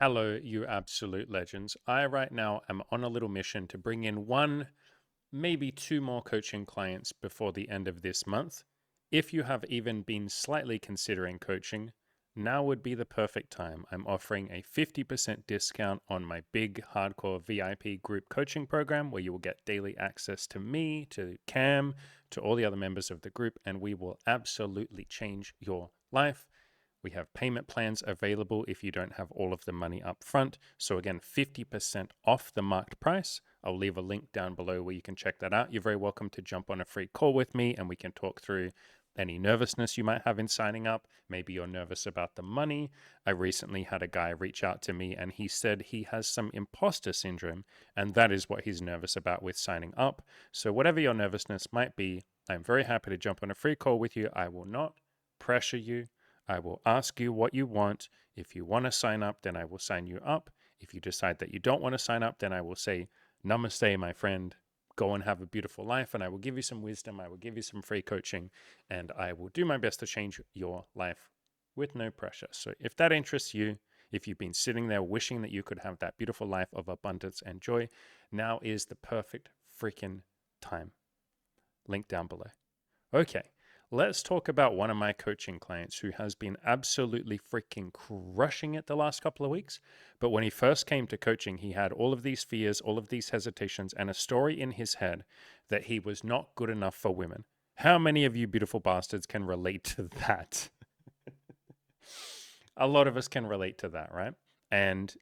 Hello, you absolute legends. I right now am on a little mission to bring in one, maybe two more coaching clients before the end of this month. If you have even been slightly considering coaching, now would be the perfect time. I'm offering a 50% discount on my big hardcore VIP group coaching program where you will get daily access to me, to Cam, to all the other members of the group, and we will absolutely change your life. We have payment plans available if you don't have all of the money up front. So, again, 50% off the marked price. I'll leave a link down below where you can check that out. You're very welcome to jump on a free call with me and we can talk through any nervousness you might have in signing up. Maybe you're nervous about the money. I recently had a guy reach out to me and he said he has some imposter syndrome, and that is what he's nervous about with signing up. So, whatever your nervousness might be, I'm very happy to jump on a free call with you. I will not pressure you. I will ask you what you want. If you want to sign up, then I will sign you up. If you decide that you don't want to sign up, then I will say, Namaste, my friend. Go and have a beautiful life. And I will give you some wisdom. I will give you some free coaching. And I will do my best to change your life with no pressure. So if that interests you, if you've been sitting there wishing that you could have that beautiful life of abundance and joy, now is the perfect freaking time. Link down below. Okay, let's talk about one of my coaching clients who has been absolutely freaking crushing it the last couple of weeks. But when he first came to coaching, he had all of these fears, all of these hesitations, and a story in his head that he was not good enough for women. How many of you beautiful bastards can relate to that? A lot of us can relate to that, right? And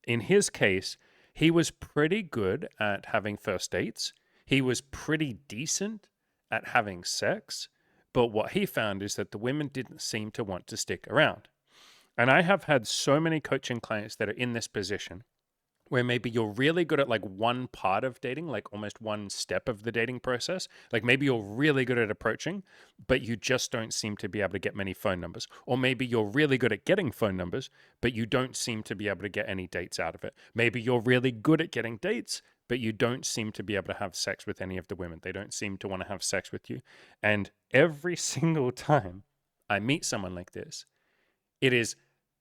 in his case, he was pretty good at having first dates. He was pretty decent at having sex. But what he found is that the women didn't seem to want to stick around. And I have had so many coaching clients that are in this position where maybe you're really good at like one part of dating, like almost one step of the dating process. Like maybe you're really good at approaching, but you just don't seem to be able to get many phone numbers. Or maybe you're really good at getting phone numbers, but you don't seem to be able to get any dates out of it. Maybe you're really good at getting dates, but you don't seem to be able to have sex with any of the women. They don't seem to want to have sex with you. And every single time I meet someone like this, it is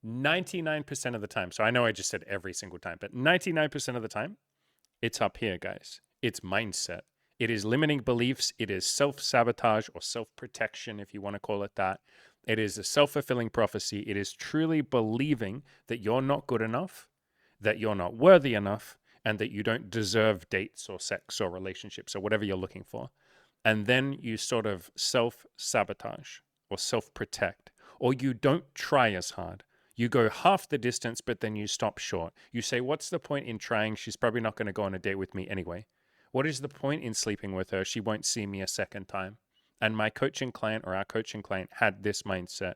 99% of the time. So I know I just said every single time, but 99% of the time, it's up here, guys. It's mindset. It is limiting beliefs. It is self sabotage or self protection, if you want to call it that. It is a self fulfilling prophecy. It is truly believing that you're not good enough, that you're not worthy enough, and that you don't deserve dates or sex or relationships or whatever you're looking for. And then you sort of self sabotage or self protect, or you don't try as hard. You go half the distance, but then you stop short. You say, what's the point in trying? She's probably not going to go on a date with me anyway. What is the point in sleeping with her? She won't see me a second time. And my coaching client or our coaching client had this mindset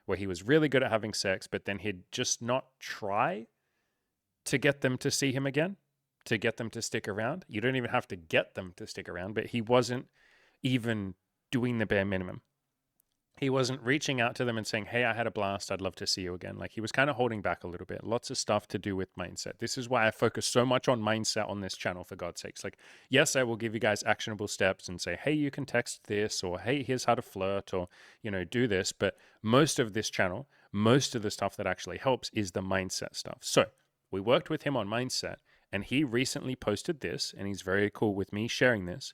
where he was really good at having sex, but then he'd just not try to get them to see him again, to get them to stick around. You don't even have to get them to stick around, but he wasn't even doing the bare minimum. He wasn't reaching out to them and saying, hey, I had a blast. I'd love to see you again. Like he was kind of holding back a little bit. Lots of stuff to do with mindset. This is why I focus so much on mindset on this channel, for God's sakes. Like, yes, I will give you guys actionable steps and say, hey, you can text this, or hey, here's how to flirt, or, do this. But most of this channel, most of the stuff that actually helps is the mindset stuff. So we worked with him on mindset, and he recently posted this, and he's very cool with me sharing this.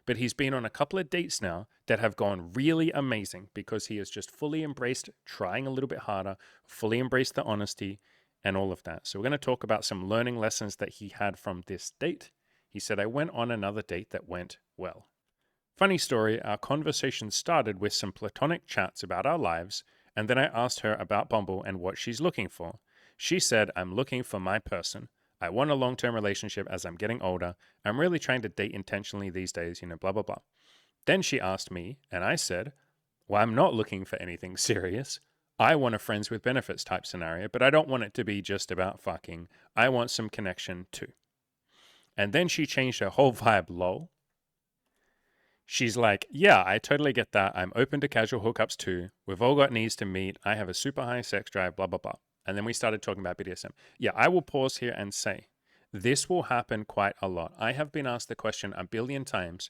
But he's been on a couple of dates now that have gone really amazing because he has just fully embraced trying a little bit harder, fully embraced the honesty and all of that. So we're going to talk about some learning lessons that he had from this date. He said, I went on another date that went well. Funny story, our conversation started with some platonic chats about our lives, and then I asked her about Bumble and what she's looking for. She said, I'm looking for my person. I want a long term relationship as I'm getting older. I'm really trying to date intentionally these days, blah, blah, blah. Then she asked me, and I said, well, I'm not looking for anything serious. I want a friends with benefits type scenario, but I don't want it to be just about fucking. I want some connection too. And then she changed her whole vibe, lol. She's like, yeah, I totally get that. I'm open to casual hookups too. We've all got needs to meet. I have a super high sex drive, blah, blah, blah. And then we started talking about BDSM. Yeah, I will pause here and say this will happen quite a lot. I have been asked the question a billion times.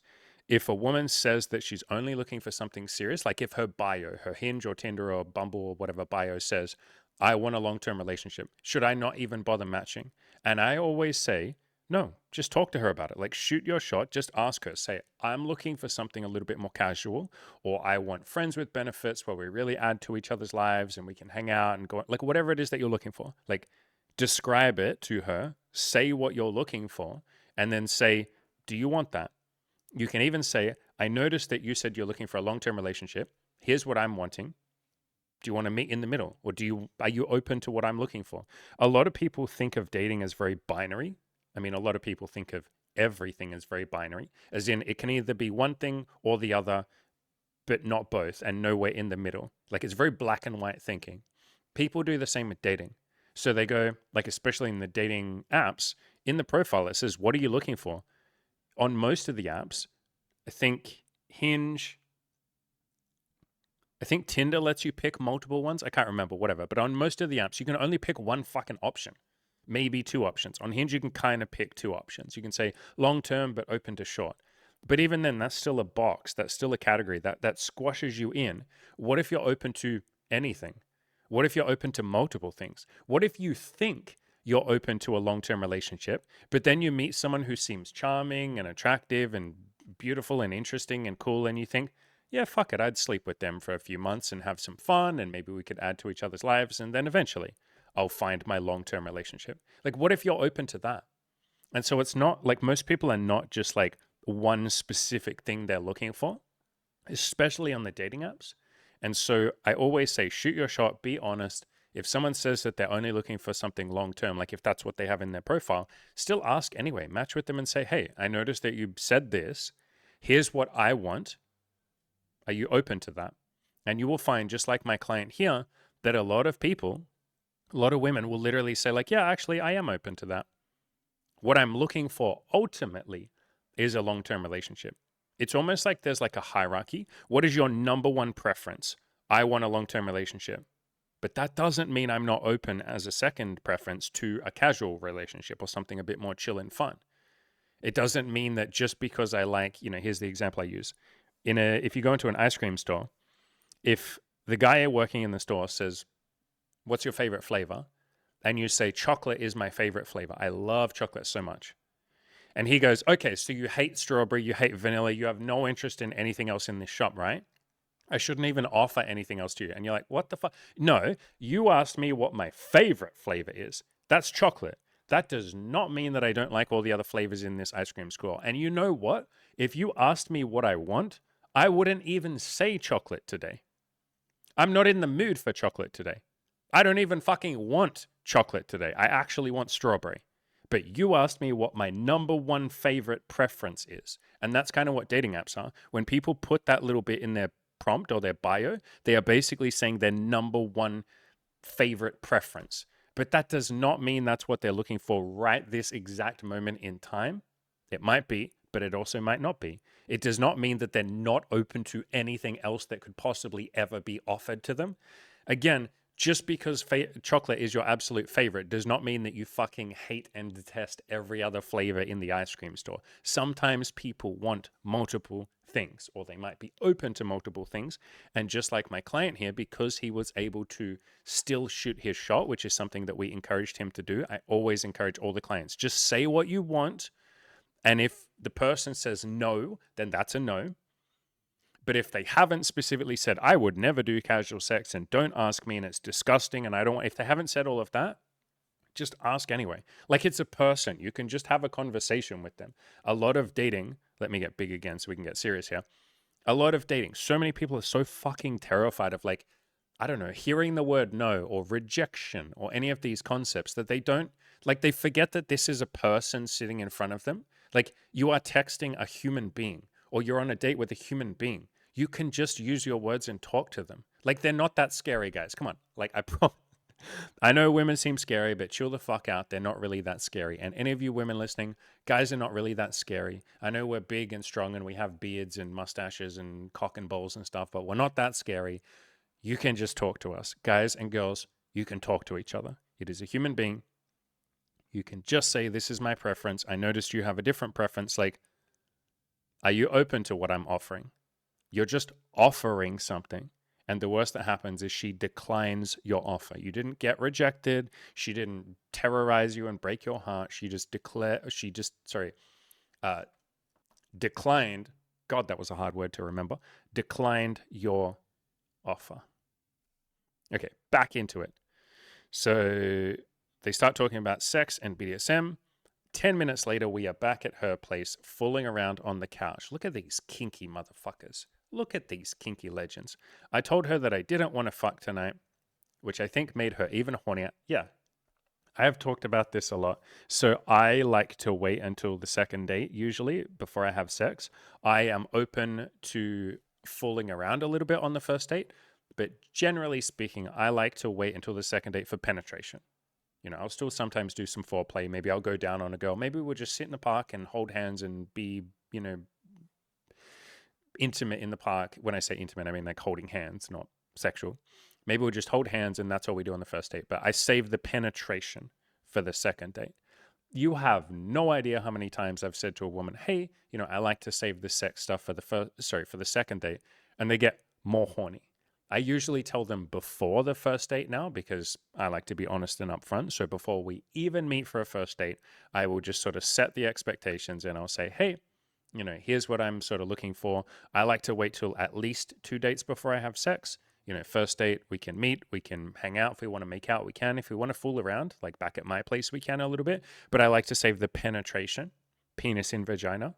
If a woman says that she's only looking for something serious, like if her bio, her Hinge or Tinder or Bumble or whatever bio says, I want a long-term relationship. Should I not even bother matching? And I always say, no, just talk to her about it. Like, shoot your shot. Just ask her. Say, I'm looking for something a little bit more casual, or I want friends with benefits where we really add to each other's lives and we can hang out and go, like, whatever it is that you're looking for. Like, describe it to her, say what you're looking for, and then say, do you want that? You can even say, I noticed that you said you're looking for a long-term relationship. Here's what I'm wanting. Do you want to meet in the middle, or are you open to what I'm looking for? A lot of people think of dating as very binary. I mean, a lot of people think of everything as very binary, as in it can either be one thing or the other, but not both, and nowhere in the middle. Like, it's very black and white thinking. People do the same with dating. So they go, like, especially in the dating apps, in the profile, it says, what are you looking for? On most of the apps, I think Hinge, I think Tinder lets you pick multiple ones. I can't remember, whatever. But on most of the apps, you can only pick one fucking option, maybe two options. On Hinge, you can kind of pick two options. You can say long term, but open to short. But even then, that's still a box. That's still a category that squashes you in. What if you're open to anything? What if you're open to multiple things? What if you think you're open to a long-term relationship, but then you meet someone who seems charming and attractive and beautiful and interesting and cool, and you think, yeah, fuck it, I'd sleep with them for a few months and have some fun, and maybe we could add to each other's lives, and then eventually I'll find my long-term relationship. Like, what if you're open to that? And so it's not like most people are not just like one specific thing they're looking for, especially on the dating apps. And so I always say, shoot your shot, be honest. If someone says that they're only looking for something long-term, like if that's what they have in their profile, still ask anyway. Match with them and say, hey, I noticed that you said this. Here's what I want. Are you open to that? And you will find, just like my client here, that a lot of people, a lot of women will literally say like, yeah, actually, I am open to that. What I'm looking for ultimately is a long-term relationship. It's almost like there's like a hierarchy. What is your number one preference? I want a long-term relationship. But that doesn't mean I'm not open as a second preference to a casual relationship or something a bit more chill and fun. It doesn't mean that just because I like, here's the example I use. If you go into an ice cream store, if the guy working in the store says, what's your favorite flavor? And you say, chocolate is my favorite flavor. I love chocolate so much. And he goes, okay, so you hate strawberry, you hate vanilla, you have no interest in anything else in this shop, right? I shouldn't even offer anything else to you. And you're like, what the fuck? No, you asked me what my favorite flavor is. That's chocolate. That does not mean that I don't like all the other flavors in this ice cream score. And you know what? If you asked me what I want, I wouldn't even say chocolate today. I'm not in the mood for chocolate today. I don't even fucking want chocolate today. I actually want strawberry. But you asked me what my number one favorite preference is. And that's kind of what dating apps are. When people put that little bit in their prompt or their bio, they are basically saying their number one favorite preference. But that does not mean that's what they're looking for right this exact moment in time. It might be, but it also might not be. It does not mean that they're not open to anything else that could possibly ever be offered to them. Again, just because chocolate is your absolute favorite does not mean that you fucking hate and detest every other flavor in the ice cream store. Sometimes people want multiple things, or they might be open to multiple things. And just like my client here, because he was able to still shoot his shot, which is something that we encouraged him to do, I always encourage all the clients, just say what you want. And if the person says no, then that's a no. But if they haven't specifically said, I would never do casual sex and don't ask me and it's disgusting and I don't want, if they haven't said all of that, just ask anyway. Like it's a person. You can just have a conversation with them. A lot of dating, let me get big again so we can get serious here. A lot of dating, so many people are so fucking terrified of like, I don't know, hearing the word no or rejection or any of these concepts that they don't, like they forget that this is a person sitting in front of them. Like you are texting a human being or you're on a date with a human being. You can just use your words and talk to them. Like they're not that scary, guys. Come on. Like I know women seem scary, but chill the fuck out. They're not really that scary. And any of you women listening, guys are not really that scary. I know we're big and strong and we have beards and mustaches and cock and balls and stuff, but we're not that scary. You can just talk to us. Guys and girls, you can talk to each other. It is a human being. You can just say, this is my preference. I noticed you have a different preference. Like, are you open to what I'm offering? You're just offering something. And the worst that happens is she declines your offer. You didn't get rejected. She didn't terrorize you and break your heart. Uh, declined. God, that was a hard word to remember. Declined your offer. Okay, back into it. So they start talking about sex and BDSM. 10 minutes later, we are back at her place, fooling around on the couch. Look at these kinky motherfuckers. Look at these kinky legends. I told her that I didn't want to fuck tonight, which I think made her even hornier. Yeah, I have talked about this a lot. So I like to wait until the second date, usually, before I have sex. I am open to fooling around a little bit on the first date, but generally speaking, I like to wait until the second date for penetration. I'll still sometimes do some foreplay. Maybe I'll go down on a girl. Maybe we'll just sit in the park and hold hands and be, intimate in the park. When I say intimate, I mean like holding hands, not sexual. Maybe we'll just hold hands and that's all we do on the first date. But I save the penetration for the second date. You have no idea how many times I've said to a woman, hey, I like to save the sex stuff for for the second date. And they get more horny. I usually tell them before the first date now because I like to be honest and upfront. So before we even meet for a first date, I will just sort of set the expectations and I'll say, hey, here's what I'm sort of looking for. I like to wait till at least 2 dates before I have sex. First date, we can meet, we can hang out. If we want to make out, we can. If we want to fool around, like back at my place, we can a little bit. But I like to save the penetration, penis in vagina,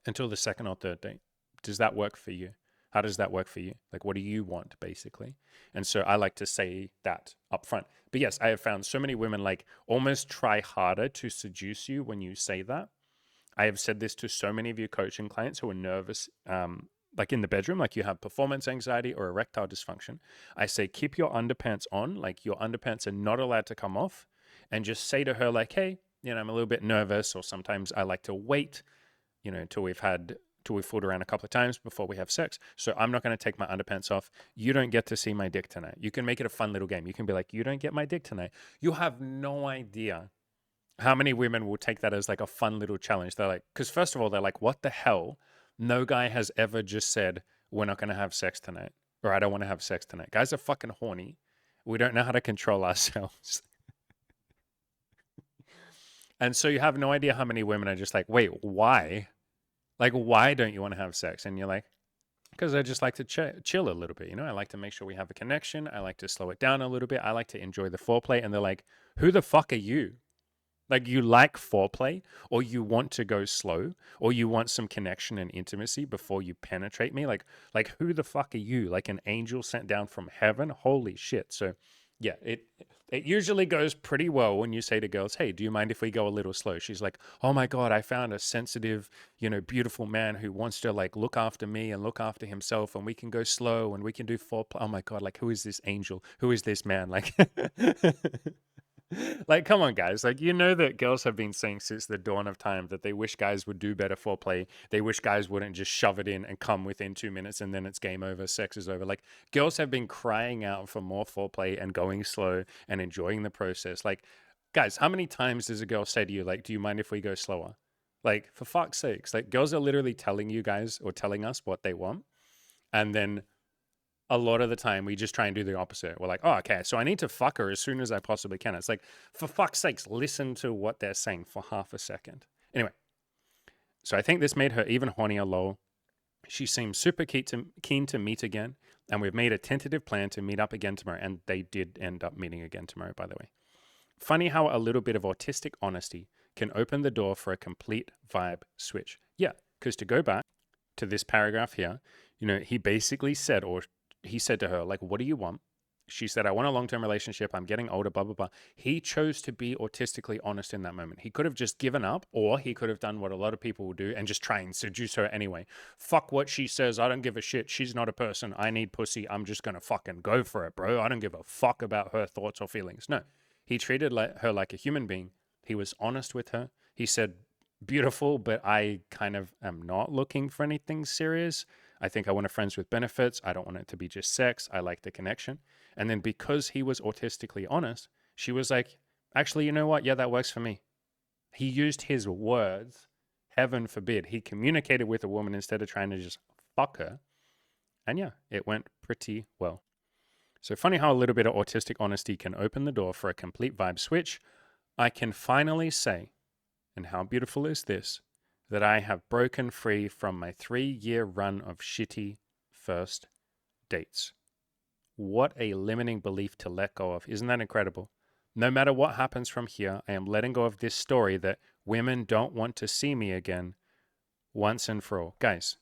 until the second or third date. Does that work for you? How does that work for you? Like, what do you want, basically? And so I like to say that up front. But yes, I have found so many women like almost try harder to seduce you when you say that. I have said this to so many of your coaching clients who are nervous, like in the bedroom, like you have performance anxiety or erectile dysfunction. I say, keep your underpants on, like your underpants are not allowed to come off, and just say to her, like, hey, I'm a little bit nervous, or sometimes I like to wait, until we've fooled around a couple of times before we have sex. So I'm not going to take my underpants off. You don't get to see my dick tonight. You can make it a fun little game. You can be like, you don't get my dick tonight. You have no idea how many women will take that as like a fun little challenge. They're like, because first of all, they're like, what the hell? No guy has ever just said, we're not going to have sex tonight, or I don't want to have sex tonight. Guys are fucking horny. We don't know how to control ourselves. And so you have no idea how many women are just like, wait, why? Like, why don't you want to have sex? And you're like, because I just like to chill a little bit. I like to make sure we have a connection. I like to slow it down a little bit. I like to enjoy the foreplay. And they're like, who the fuck are you? Like, you like foreplay, or you want to go slow, or you want some connection and intimacy before you penetrate me? Like who the fuck are you? Like an angel sent down from heaven? Holy shit. So yeah, it usually goes pretty well when you say to girls, hey, do you mind if we go a little slow? She's like, oh my God, I found a sensitive, beautiful man who wants to like look after me and look after himself, and we can go slow and we can do foreplay. Oh my God, like, who is this angel? Who is this man? Like, like, come on, guys. Like, that girls have been saying since the dawn of time that they wish guys would do better foreplay. They wish guys wouldn't just shove it in and come within 2 minutes and then it's game over, sex is over. Like, girls have been crying out for more foreplay and going slow and enjoying the process. Like, guys, how many times does a girl say to you, like, do you mind if we go slower? Like, for fuck's sakes. Like, girls are literally telling you guys or telling us what they want. And then a lot of the time we just try and do the opposite. We're like, oh, okay, so I need to fuck her as soon as I possibly can. It's like, for fuck's sakes, listen to what they're saying for half a second. Anyway, so I think this made her even hornier, lol. She seems super keen to meet again, and we've made a tentative plan to meet up again tomorrow, and they did end up meeting again tomorrow, by the way. Funny how a little bit of autistic honesty can open the door for a complete vibe switch. Yeah, because to go back to this paragraph here, he basically said, or he said to her, like, what do you want? She said, I want a long-term relationship. I'm getting older, blah, blah, blah. He chose to be autistically honest in that moment. He could have just given up, or he could have done what a lot of people will do and just try and seduce her anyway. Fuck what she says. I don't give a shit. She's not a person. I need pussy. I'm just going to fucking go for it, bro. I don't give a fuck about her thoughts or feelings. No, he treated her like a human being. He was honest with her. He said, beautiful, but I kind of am not looking for anything serious. I think I want a friends with benefits. I don't want it to be just sex. I like the connection. And then because he was autistically honest, she was like, actually, you know what? Yeah, that works for me. He used his words. Heaven forbid. He communicated with a woman instead of trying to just fuck her. And yeah, it went pretty well. So funny how a little bit of autistic honesty can open the door for a complete vibe switch. I can finally say, and how beautiful is this, that I have broken free from my 3-year run of shitty first dates. What a limiting belief to let go of. Isn't that incredible? No matter what happens from here, I am letting go of this story that women don't want to see me again once and for all. Guys,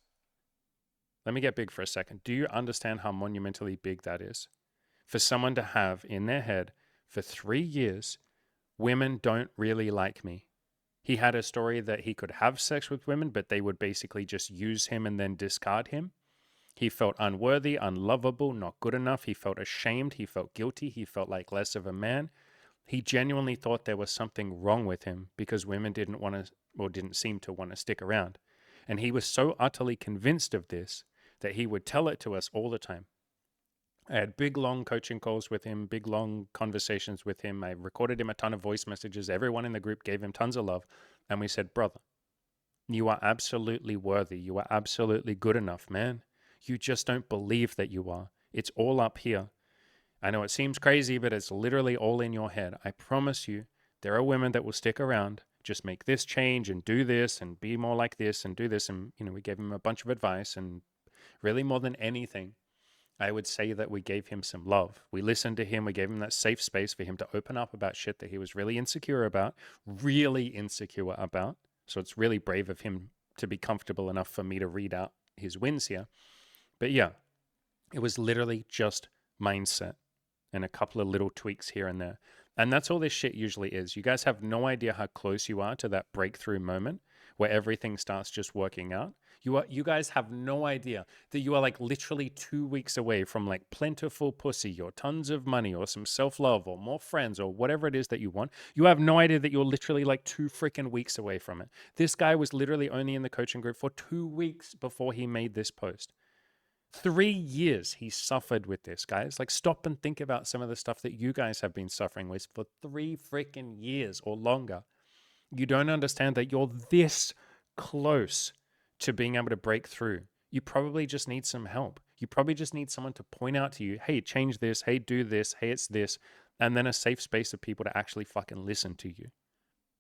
let me get big for a second. Do you understand how monumentally big that is? For someone to have in their head for 3 years, women don't really like me. He had a story that he could have sex with women, but they would basically just use him and then discard him. He felt unworthy, unlovable, not good enough. He felt ashamed. He felt guilty. He felt like less of a man. He genuinely thought there was something wrong with him because women didn't want to, or didn't seem to want to stick around. And he was so utterly convinced of this that he would tell it to us all the time. I had big, long coaching calls with him, big, long conversations with him. I recorded him a ton of voice messages. Everyone in the group gave him tons of love. And we said, brother, you are absolutely worthy. You are absolutely good enough, man. You just don't believe that you are. It's all up here. I know it seems crazy, but it's literally all in your head. I promise you, there are women that will stick around. Just make this change and do this and be more like this and do this. And, we gave him a bunch of advice. And really, more than anything, I would say that we gave him some love. We listened to him. We gave him that safe space for him to open up about shit that he was really insecure about. So it's really brave of him to be comfortable enough for me to read out his wins here. But yeah, it was literally just mindset and a couple of little tweaks here and there. And that's all this shit usually is. You guys have no idea how close you are to that breakthrough moment where everything starts just working out. You guys have no idea that you are like literally 2 weeks away from like plentiful pussy or tons of money or some self-love or more friends or whatever it is that you want. You have no idea that you're literally like 2 freaking weeks away from it. This guy was literally only in the coaching group for 2 weeks before he made this post. 3 years he suffered with this, guys. Like, stop and think about some of the stuff that you guys have been suffering with for 3 freaking years or longer. You don't understand that you're this close to being able to break through. You probably just need some help. You probably just need someone to point out to you, hey, change this, hey, do this, hey, it's this, and then a safe space of people to actually fucking listen to you.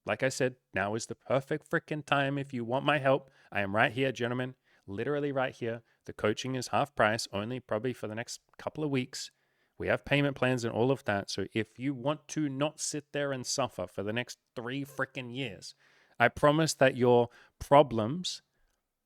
Like I said, now is the perfect freaking time if you want my help. I am right here, gentlemen. Literally right here. The coaching is half price, only probably for the next couple of weeks. We have payment plans and all of that. So if you want to not sit there and suffer for the next 3 freaking years, I promise that your problems,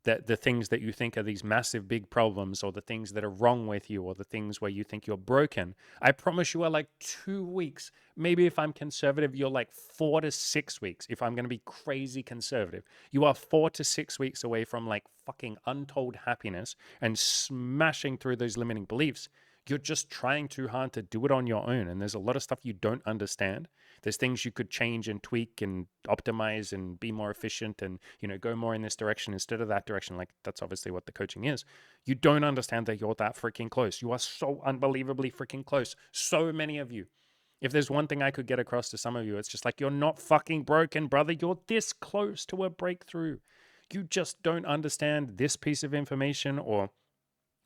that the things that you think are these massive big problems, or the things that are wrong with you, or the things where you think you're broken, I promise you are like 2 weeks. Maybe if I'm conservative, you're like 4 to 6 weeks. If I'm going to be crazy conservative, you are 4 to 6 weeks away from like fucking untold happiness and smashing through those limiting beliefs. You're just trying too hard to do it on your own. And there's a lot of stuff you don't understand. There's things you could change and tweak and optimize and be more efficient and, go more in this direction instead of that direction. Like, that's obviously what the coaching is. You don't understand that you're that freaking close. You are so unbelievably freaking close. So many of you. If there's one thing I could get across to some of you, it's just like, you're not fucking broken, brother. You're this close to a breakthrough. You just don't understand this piece of information, or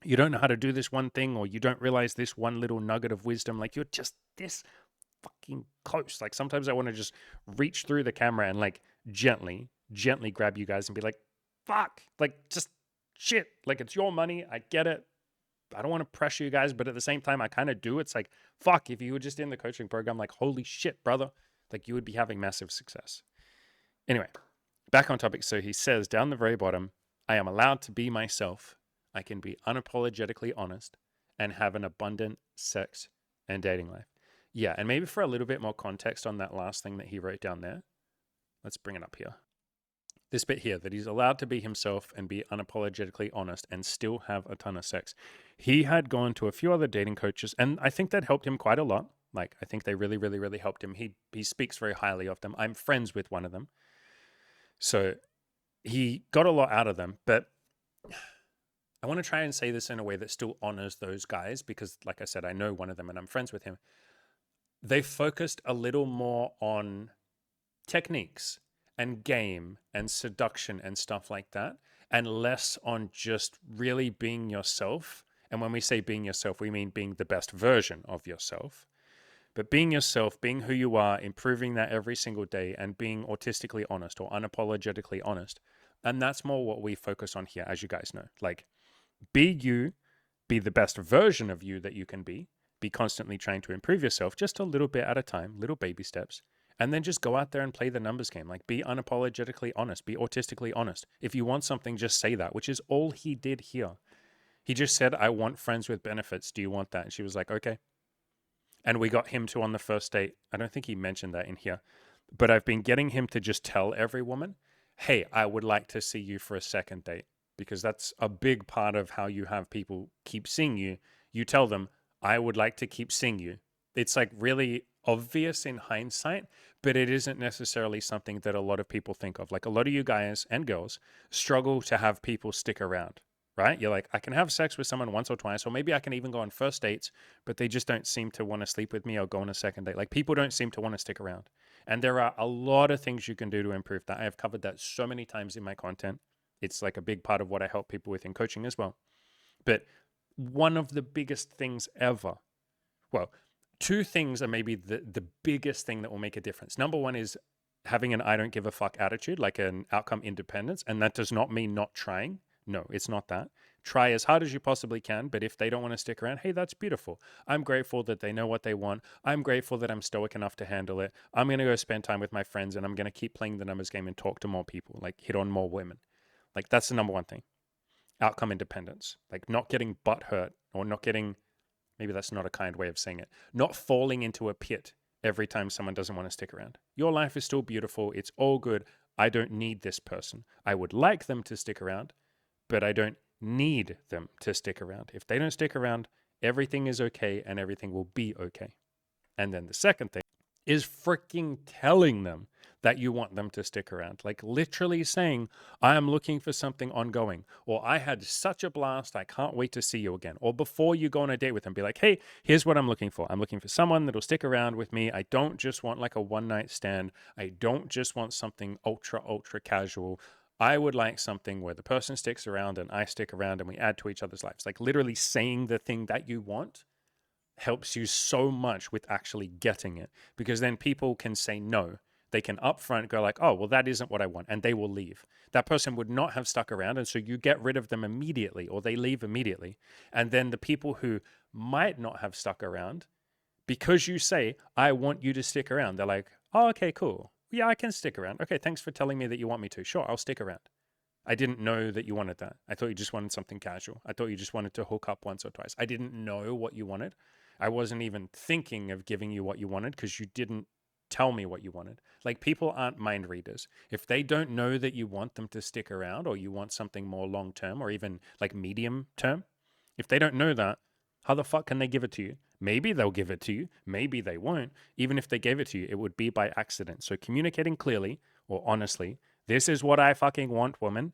you don't know how to do this one thing, or you don't realize this one little nugget of wisdom. Like, you're just this fucking close. Like, sometimes I want to just reach through the camera and like gently grab you guys and be like, fuck, like, just shit. Like, it's your money. I get it. I don't want to pressure you guys, but at the same time, I kind of do. It's like, fuck, if you were just in the coaching program, like, holy shit, brother, like, you would be having massive success. Anyway, back on topic. So he says down the very bottom, I am allowed to be myself. I can be unapologetically honest and have an abundant sex and dating life. Yeah, and maybe for a little bit more context on that last thing that he wrote down there, let's bring it up here. This bit here, that he's allowed to be himself and be unapologetically honest and still have a ton of sex. He had gone to a few other dating coaches, and I think that helped him quite a lot. Like, I think they really, really, really helped him. He speaks very highly of them. I'm friends with one of them. So he got a lot out of them, but I want to try and say this in a way that still honors those guys because, like I said, I know one of them and I'm friends with him. They focused a little more on techniques and game and seduction and stuff like that, and less on just really being yourself And when we say being yourself, we mean being the best version of yourself. But being yourself, being who you are, improving that every single day, and being autistically honest or unapologetically honest. And that's more what we focus on here, as you guys know. Like, be you, be the best version of you that you can be constantly trying to improve yourself just a little bit at a time, little baby steps. And then just go out there and play the numbers game. Like, be unapologetically honest, be autistically honest. If you want something, just say that, which is all he did here. He just said, I want friends with benefits. Do you want that? And she was like, okay. And we got him to on the first date. I don't think he mentioned that in here, but I've been getting him to just tell every woman, hey, I would like to see you for a second date, because that's a big part of how you have people keep seeing you. You tell them, I would like to keep seeing you. It's like really obvious in hindsight, but it isn't necessarily something that a lot of people think of. Like, a lot of you guys and girls struggle to have people stick around, right? You're like, I can have sex with someone once or twice, or maybe I can even go on first dates, but they just don't seem to want to sleep with me or go on a second date. Like, people don't seem to want to stick around. And there are a lot of things you can do to improve that. I have covered that so many times in my content. It's like a big part of what I help people with in coaching as well. But one of the biggest things ever, well, two things are maybe the biggest thing that will make a difference. Number one is having an I don't give a fuck attitude, like an outcome independence. And that does not mean not trying. No, it's not that. Try as hard as you possibly can, but if they don't want to stick around, hey, that's beautiful. I'm grateful that they know what they want. I'm grateful that I'm stoic enough to handle it. I'm going to go spend time with my friends, and I'm going to keep playing the numbers game and talk to more people, like hit on more women. Like, that's the number one thing. Outcome independence, like not getting butt hurt, or not getting, maybe that's not a kind way of saying it, not falling into a pit every time someone doesn't want to stick around. Your life is still beautiful. It's all good. I don't need this person. I would like them to stick around, but I don't need them to stick around. If they don't stick around, everything is okay and everything will be okay. And then the second thing is freaking telling them that you want them to stick around. Like, literally saying, I am looking for something ongoing, or I had such a blast, I can't wait to see you again. Or before you go on a date with them, be like, hey, here's what I'm looking for. I'm looking for someone that'll stick around with me. I don't just want like a one night stand. I don't just want something ultra casual. I would like something where the person sticks around and I stick around and we add to each other's lives. Like, literally saying the thing that you want helps you so much with actually getting it, because then people can say no. They can upfront go like, oh, well, that isn't what I want, and they will leave. That person would not have stuck around, and so you get rid of them immediately, or they leave immediately. And then the people who might not have stuck around, because you say, I want you to stick around, they're like, oh, okay, cool. Yeah, I can stick around. Okay, thanks for telling me that you want me to. Sure, I'll stick around. I didn't know that you wanted that. I thought you just wanted something casual. I thought you just wanted to hook up once or twice. I didn't know what you wanted. I wasn't even thinking of giving you what you wanted because you didn't tell me what you wanted. Like, people aren't mind readers. If they don't know that you want them to stick around, or you want something more long term, or even like medium term, if they don't know that, how the fuck can they give it to you? Maybe they'll give it to you. Maybe they won't. Even if they gave it to you, it would be by accident. So communicating clearly or honestly, this is what I fucking want, woman.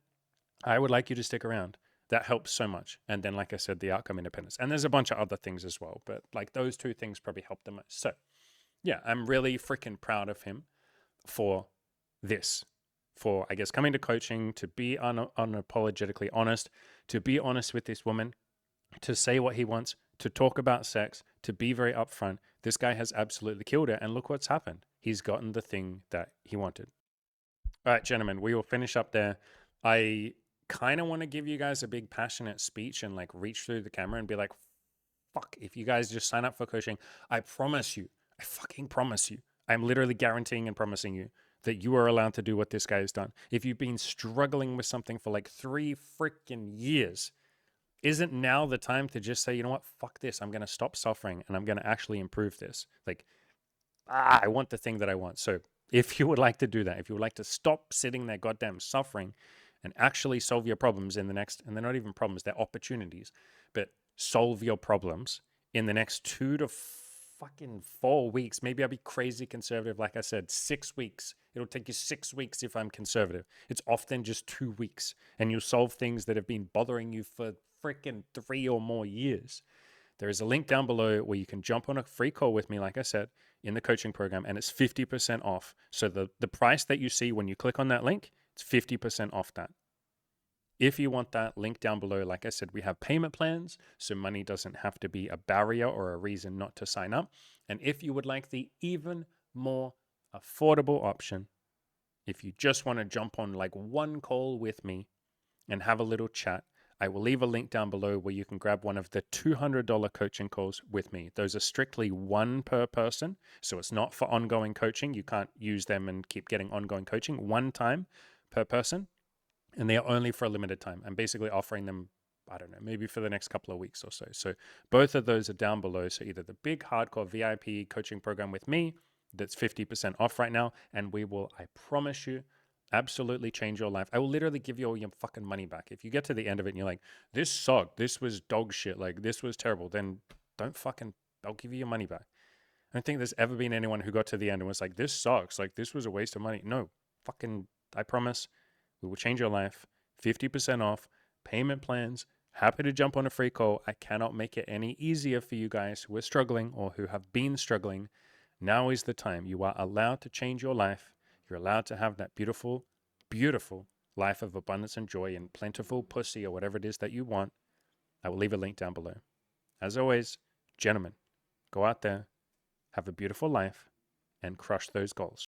I would like you to stick around. That helps so much. And then, like I said, the outcome independence. And there's a bunch of other things as well, but like those two things probably help the most. So yeah, I'm really freaking proud of him for this, for, I guess, coming to coaching, to be unapologetically honest, to be honest with this woman, to say what he wants, to talk about sex, to be very upfront. This guy has absolutely killed it. And look what's happened. He's gotten the thing that he wanted. All right, gentlemen, we will finish up there. I kind of want to give you guys a big passionate speech and like reach through the camera and be like, fuck, if you guys just sign up for coaching, I promise you, I fucking promise you, I'm literally guaranteeing and promising you that you are allowed to do what this guy has done. If you've been struggling with something for like 3 freaking years, isn't now the time to just say, you know what, fuck this, I'm going to stop suffering and I'm going to actually improve this. Like, I want the thing that I want. So if you would like to do that, if you would like to stop sitting there goddamn suffering and actually solve your problems in the next, and they're not even problems, they're opportunities, but solve your problems in the next 2 to fucking 4 weeks. Maybe I'll be crazy conservative. Like I said, 6 weeks. It'll take you 6 weeks if I'm conservative. It's often just 2 weeks, and you'll solve things that have been bothering you for freaking 3 or more years. There is a link down below where you can jump on a free call with me, like I said, in the coaching program, and it's 50% off. So the price that you see when you click on that link, it's 50% off that. If you want that, link down below. Like I said, we have payment plans, so money doesn't have to be a barrier or a reason not to sign up. And if you would like the even more affordable option, if you just want to jump on like one call with me and have a little chat, I will leave a link down below where you can grab one of the $200 coaching calls with me. Those are strictly one per person, so it's not for ongoing coaching. You can't use them and keep getting ongoing coaching. One time per person, and they are only for a limited time. I'm basically offering them, I don't know, maybe for the next couple of weeks or so. So both of those are down below. So either the big hardcore VIP coaching program with me, that's 50% off right now, and we will, I promise you, absolutely change your life. I will literally give you all your fucking money back. If you get to the end of it and you're like, this sucked, this was dog shit, like this was terrible, then I'll give you your money back. I don't think there's ever been anyone who got to the end and was like, this sucks, like this was a waste of money. No, I promise we will change your life. 50% off, payment plans. Happy to jump on a free call. I cannot make it any easier for you guys who are struggling or who have been struggling. Now is the time. You are allowed to change your life. You're allowed to have that beautiful, beautiful life of abundance and joy and plentiful pussy or whatever it is that you want. I will leave a link down below. As always, gentlemen, go out there, have a beautiful life, and crush those goals.